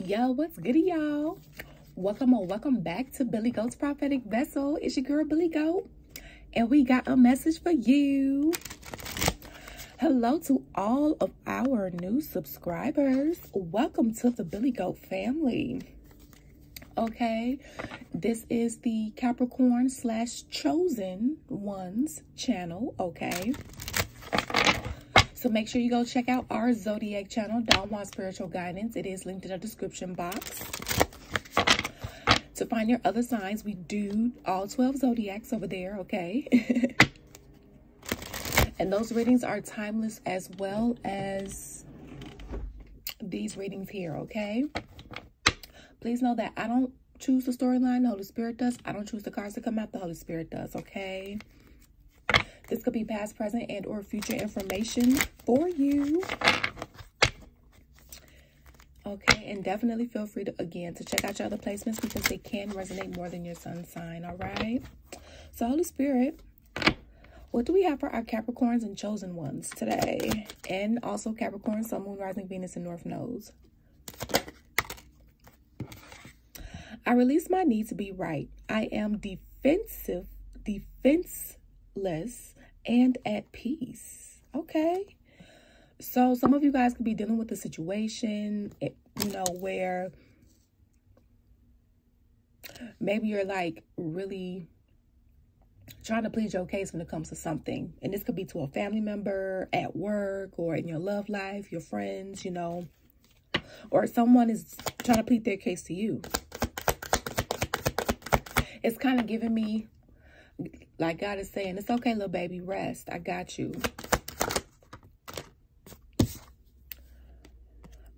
Yo, what's good, y'all? Welcome or welcome back to Billy Goat's Prophetic Vessel. It's your girl, Billy Goat, and we got a message for you. Hello to all of our new subscribers. Welcome to the Billy Goat family. Okay, this is the Capricorn / Chosen Ones channel, okay? So make sure you go check out our Zodiac channel, Downward Spiritual Guidance. It is linked in the description box. To find your other signs, we do all 12 Zodiacs over there, okay? And those readings are timeless as well as these readings here, okay? Please know that I don't choose the storyline, the Holy Spirit does. I don't choose the cards to come out, the Holy Spirit does, okay? This could be past, present, and or future information for you. Okay, and definitely feel free to, again, to check out your other placements because they can resonate more than your sun sign, all right? So, Holy Spirit, what do we have for our Capricorns and Chosen Ones today? And also Capricorn, Sun, Moon, Rising, Venus, and North Nodes. I release my need to be right. I am defenseless, and at peace. Okay. So some of you guys could be dealing with a situation, you know, where maybe you're like really trying to plead your case when it comes to something. And this could be to a family member, at work, or in your love life, your friends, you know, or someone is trying to plead their case to you. It's kind of giving me, like God is saying, it's okay, little baby, rest. I got you.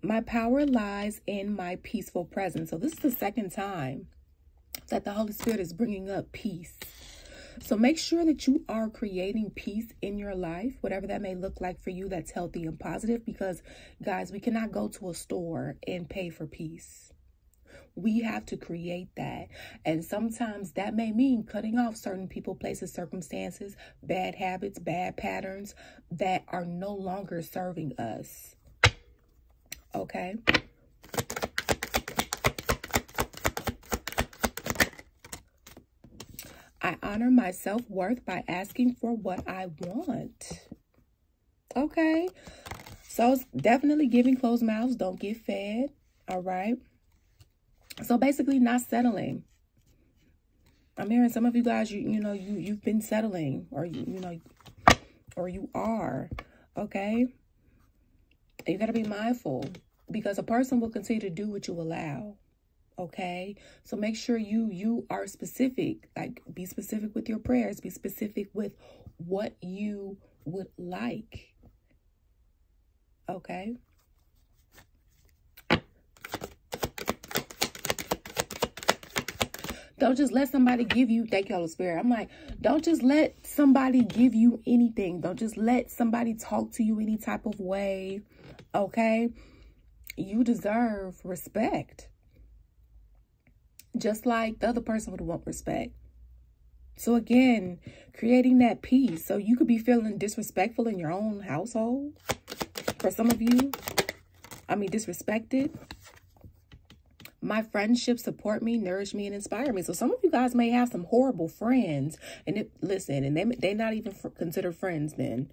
My power lies in my peaceful presence. So this is the second time that the Holy Spirit is bringing up peace. So make sure that you are creating peace in your life, whatever that may look like for you, that's healthy and positive. Because, guys, we cannot go to a store and pay for peace. We have to create that. And sometimes that may mean cutting off certain people, places, circumstances, bad habits, bad patterns that are no longer serving us. Okay? I honor my self-worth by asking for what I want. Okay? So it's definitely giving closed mouths don't get fed. All right? So basically not settling. I'm hearing some of you guys, you've been settling, or or you are, okay? You got to be mindful because a person will continue to do what you allow, okay? So make sure you are specific, like be specific with your prayers, be specific with what you would like, okay? Don't just let somebody give you, thank you, Holy Spirit. I'm like, don't just let somebody give you anything. Don't just let somebody talk to you any type of way, okay? You deserve respect. Just like the other person would want respect. So again, creating that peace. So you could be feeling disrespectful in your own household. For some of you, disrespected. My friendships support me, nourish me, and inspire me. So some of you guys may have some horrible friends. And they're not even considered friends then.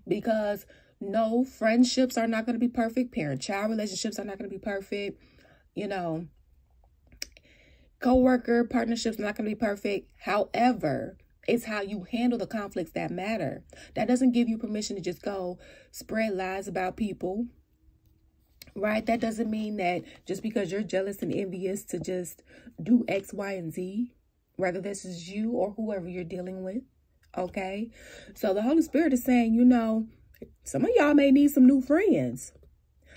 Because no, friendships are not going to be perfect. Parent-child relationships are not going to be perfect. You know, co-worker partnerships are not going to be perfect. However, it's how you handle the conflicts that matter. That doesn't give you permission to just go spread lies about people. Right? That doesn't mean that just because you're jealous and envious to just do X, Y, and Z, whether this is you or whoever you're dealing with. Okay? So the Holy Spirit is saying, you know, some of y'all may need some new friends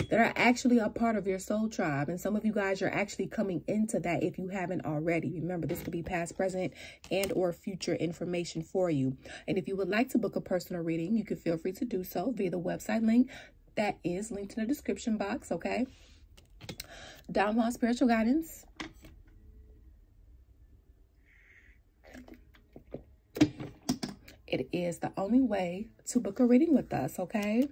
that are actually a part of your soul tribe. And some of you guys are actually coming into that if you haven't already. Remember, this could be past, present, and or future information for you. And if you would like to book a personal reading, you can feel free to do so via the website link that is linked in the description box, okay? Downward Spiritual Guidance. It is the only way to book a reading with us, okay?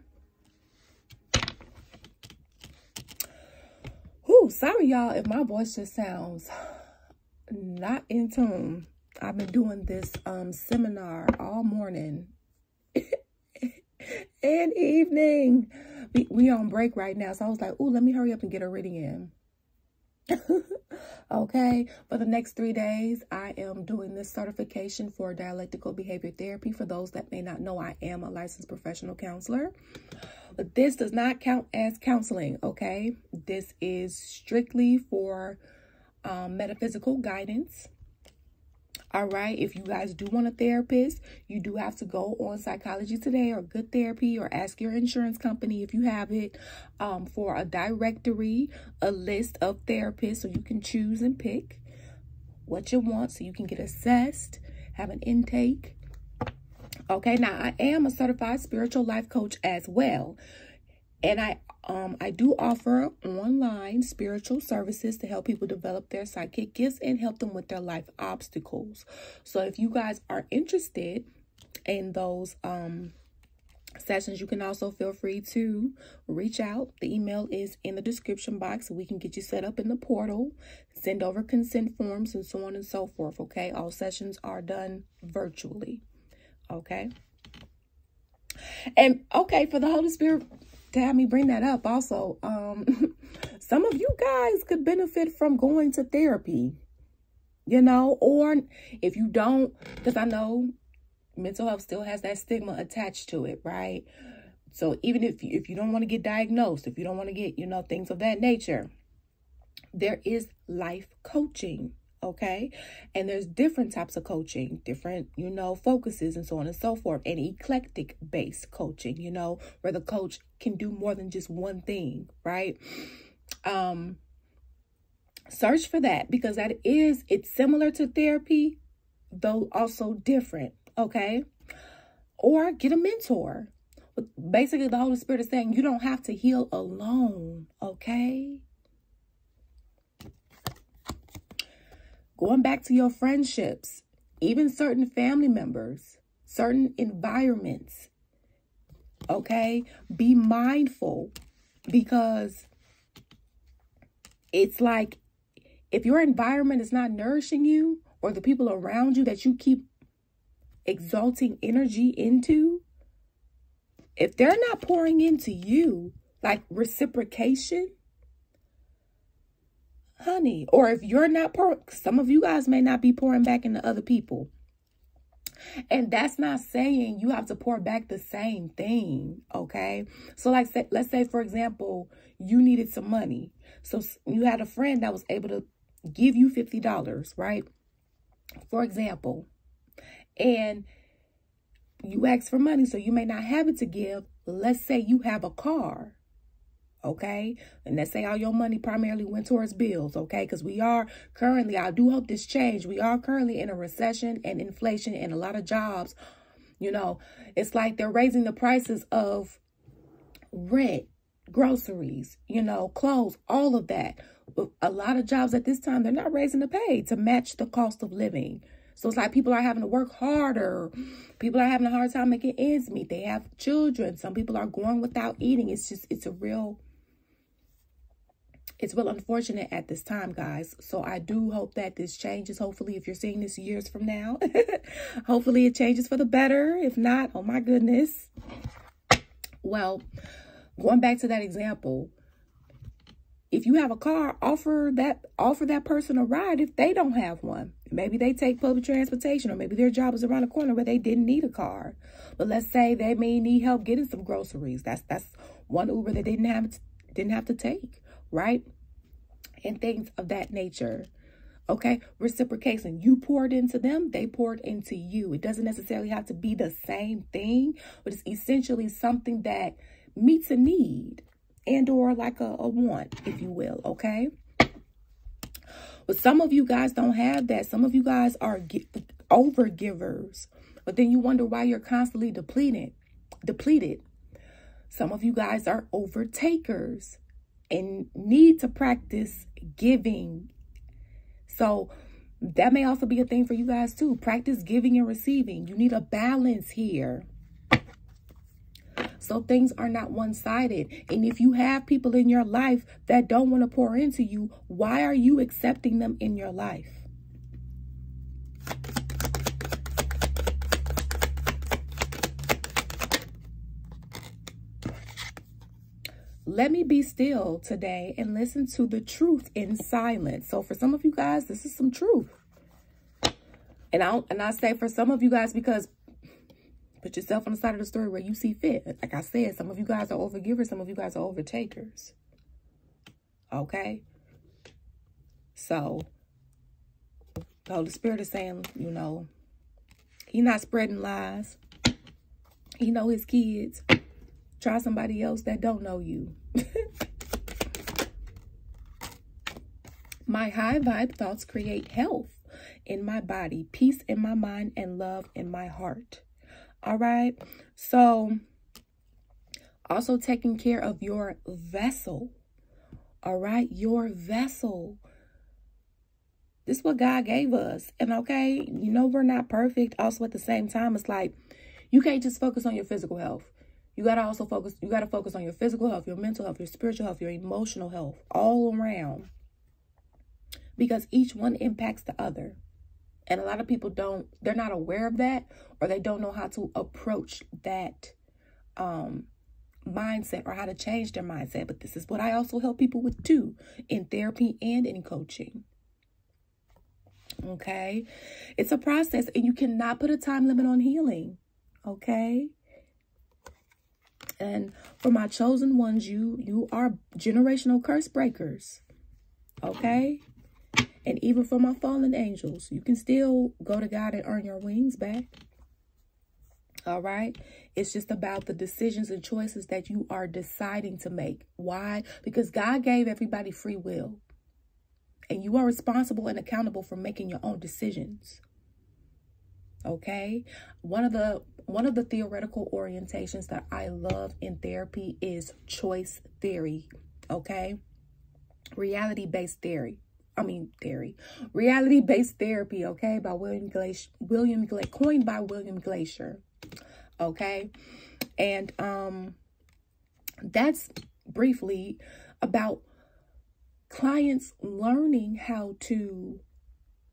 Whew. Woo, sorry y'all if my voice just sounds not in tune. I've been doing this seminar all morning and evening. We on break right now, so I was like, ooh, let me hurry up and get a reading in. Okay, for the next 3 days, I am doing this certification for dialectical behavior therapy. For those that may not know, I am a licensed professional counselor. But this does not count as counseling, okay? This is strictly for metaphysical guidance. All right, if you guys do want a therapist, you do have to go on Psychology Today or Good Therapy, or ask your insurance company if you have it, for a directory, a list of therapists, so you can choose and pick what you want so you can get assessed, have an intake. Okay, now I am a certified spiritual life coach as well. And I do offer online spiritual services to help people develop their psychic gifts and help them with their life obstacles. So if you guys are interested in those sessions, you can also feel free to reach out. The email is in the description box, so we can get you set up in the portal, send over consent forms, and so on and so forth. Okay, all sessions are done virtually. Okay. And okay, for the Holy Spirit to have me bring that up also, some of you guys could benefit from going to therapy, you know, or if you don't, because I know mental health still has that stigma attached to it, right? So even if you don't want to get diagnosed, if you don't want to get, you know, things of that nature, there is life coaching. Okay, and there's different types of coaching, different, you know, focuses and so on and so forth, and eclectic based coaching, you know, where the coach can do more than just one thing, right? Search for that, because it's similar to therapy, though also different. Okay, or get a mentor. But basically, the Holy Spirit is saying you don't have to heal alone. Okay. Going back to your friendships, even certain family members, certain environments, okay? Be mindful, because it's like if your environment is not nourishing you, or the people around you that you keep exalting energy into, if they're not pouring into you, like reciprocation, honey, or if you're not pouring, some of you guys may not be pouring back into other people. And that's not saying you have to pour back the same thing, okay? So like, let's say, for example, you needed some money. So you had a friend that was able to give you $50, right? For example, and you asked for money, so you may not have it to give. Let's say you have a car. Okay, and let's say all your money primarily went towards bills, okay? Because we are currently, I do hope this change, we are currently in a recession and inflation, and a lot of jobs, you know, it's like they're raising the prices of rent, groceries, you know, clothes, all of that. But a lot of jobs at this time, they're not raising the pay to match the cost of living. So it's like people are having to work harder. People are having a hard time making ends meet. They have children. Some people are going without eating. It's real unfortunate at this time, guys. So I do hope that this changes. Hopefully, if you're seeing this years from now, hopefully it changes for the better. If not, oh my goodness. Well, going back to that example, if you have a car, offer that person a ride if they don't have one. Maybe they take public transportation, or maybe their job is around the corner where they didn't need a car. But let's say they may need help getting some groceries. That's one Uber that they didn't have to take, right? And things of that nature. Okay, reciprocation. You poured into them, they poured into you. It doesn't necessarily have to be the same thing, but it's essentially something that meets a need and or like a want, if you will, okay? But some of you guys don't have that. Some of you guys are over givers, but then you wonder why you're constantly depleted. Some of you guys are over takers and need to practice giving. So that may also be a thing for you guys too. Practice giving and receiving. You need a balance here. So things are not one-sided. And if you have people in your life that don't want to pour into you, why are you accepting them in your life? Let me be still today and listen to the truth in silence. So for some of you guys, this is some truth. And I say for some of you guys because put yourself on the side of the story where you see fit. Like I said, some of you guys are overgivers, some of you guys are overtakers. Okay? So the Holy Spirit is saying, you know, He's not spreading lies. He know his kids. Try somebody else that don't know you. My high vibe thoughts create health in my body, peace in my mind, and love in my heart. All right. So also taking care of your vessel. All right. Your vessel. This is what God gave us. And okay, you know, we're not perfect. Also at the same time, it's like, you can't just focus on your physical health. You got to also focus. You got to focus on your physical health, your mental health, your spiritual health, your emotional health, all around. Because each one impacts the other. And a lot of people they're not aware of that, or they don't know how to approach that mindset or how to change their mindset. But this is what I also help people with too, in therapy and in coaching. Okay. It's a process, and you cannot put a time limit on healing. Okay. And for my chosen ones, you are generational curse breakers. Okay. And even for my fallen angels, you can still go to God and earn your wings back. All right. It's just about the decisions and choices that you are deciding to make. Why? Because God gave everybody free will. And you are responsible and accountable for making your own decisions. Okay. One of the theoretical orientations that I love in therapy is choice theory. Okay. Reality-based therapy, okay, by coined by William Glacier. Okay. And that's briefly about clients learning how to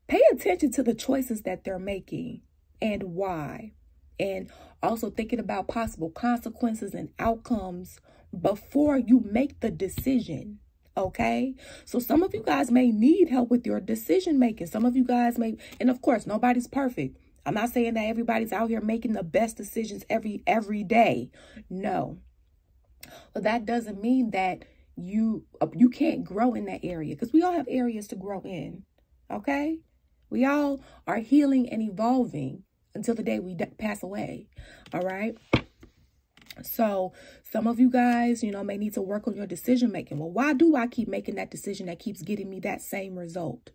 pay attention to the choices that they're making and why. And also thinking about possible consequences and outcomes before you make the decision. Okay. So some of you guys may need help with your decision making. Some of you guys may, and of course, nobody's perfect. I'm not saying that everybody's out here making the best decisions every day. No. But that doesn't mean that you can't grow in that area, because we all have areas to grow in. Okay. We all are healing and evolving until the day we pass away. All right. So some of you guys, you know, may need to work on your decision making. Well, why do I keep making that decision that keeps getting me that same result?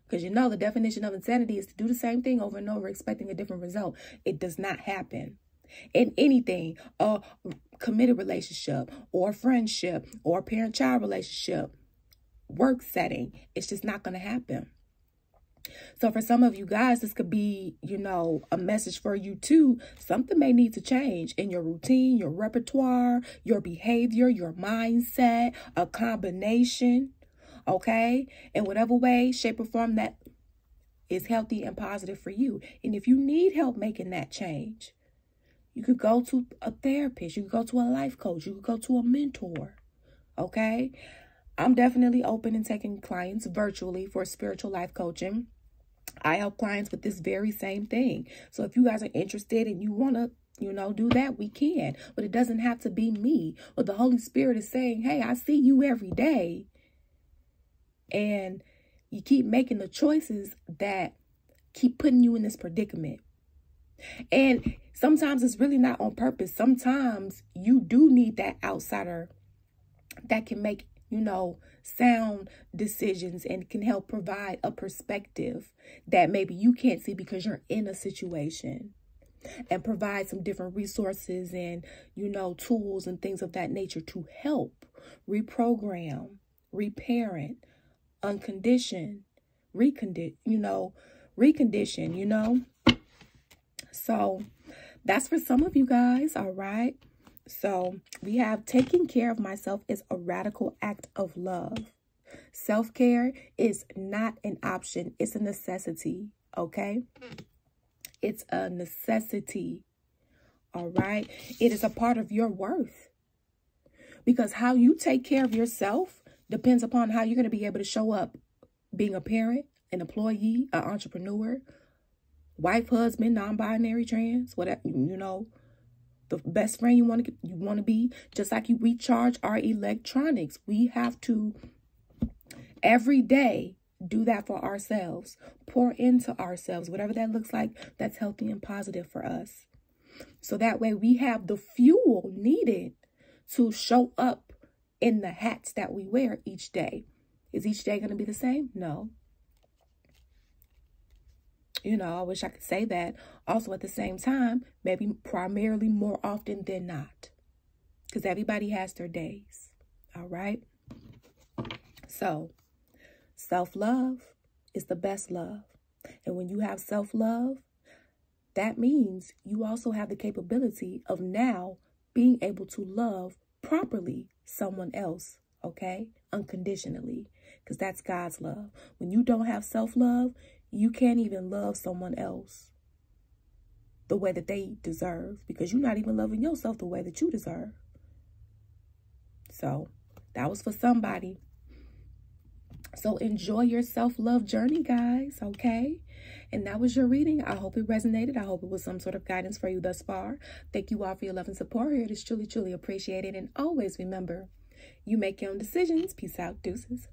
Because, you know, the definition of insanity is to do the same thing over and over, expecting a different result. It does not happen. In anything, a committed relationship or friendship or parent-child relationship, work setting, it's just not going to happen. So for some of you guys, this could be, you know, a message for you too. Something may need to change in your routine, your repertoire, your behavior, your mindset, a combination. Okay. In whatever way, shape, or form that is healthy and positive for you. And if you need help making that change, you could go to a therapist. You could go to a life coach. You could go to a mentor. Okay. I'm definitely open and taking clients virtually for spiritual life coaching. I help clients with this very same thing. So if you guys are interested and you want to, you know, do that, we can. But it doesn't have to be me. But the Holy Spirit is saying, hey, I see you every day. And you keep making the choices that keep putting you in this predicament. And sometimes it's really not on purpose. Sometimes you do need that outsider that can make, you know, sound decisions and can help provide a perspective that maybe you can't see because you're in a situation, and provide some different resources and, you know, tools and things of that nature to help reprogram, reparent, uncondition, recondition, you know. So that's for some of you guys. All right. So we have taking care of myself is a radical act of love. Self-care is not an option. It's a necessity, okay? It's a necessity, all right? It is a part of your worth. Because how you take care of yourself depends upon how you're going to be able to show up being a parent, an employee, an entrepreneur, wife, husband, non-binary, trans, whatever, you know, the best friend you want to be. Just like we charge our electronics, we have to every day do that for ourselves, pour into ourselves, whatever that looks like, that's healthy and positive for us. So that way we have the fuel needed to show up in the hats that we wear each day. Is each day going to be the same? No. You know, I wish I could say that. Also, at the same time, maybe primarily more often than not. Because everybody has their days. All right? So, self-love is the best love. And when you have self-love, that means you also have the capability of now being able to love properly someone else, okay? Unconditionally. Because that's God's love. When you don't have self-love, you can't even love someone else the way that they deserve, because you're not even loving yourself the way that you deserve. So that was for somebody. So enjoy your self-love journey, guys, okay? And that was your reading. I hope it resonated. I hope it was some sort of guidance for you thus far. Thank you all for your love and support here. It is truly, truly appreciated. And always remember, you make your own decisions. Peace out. Deuces.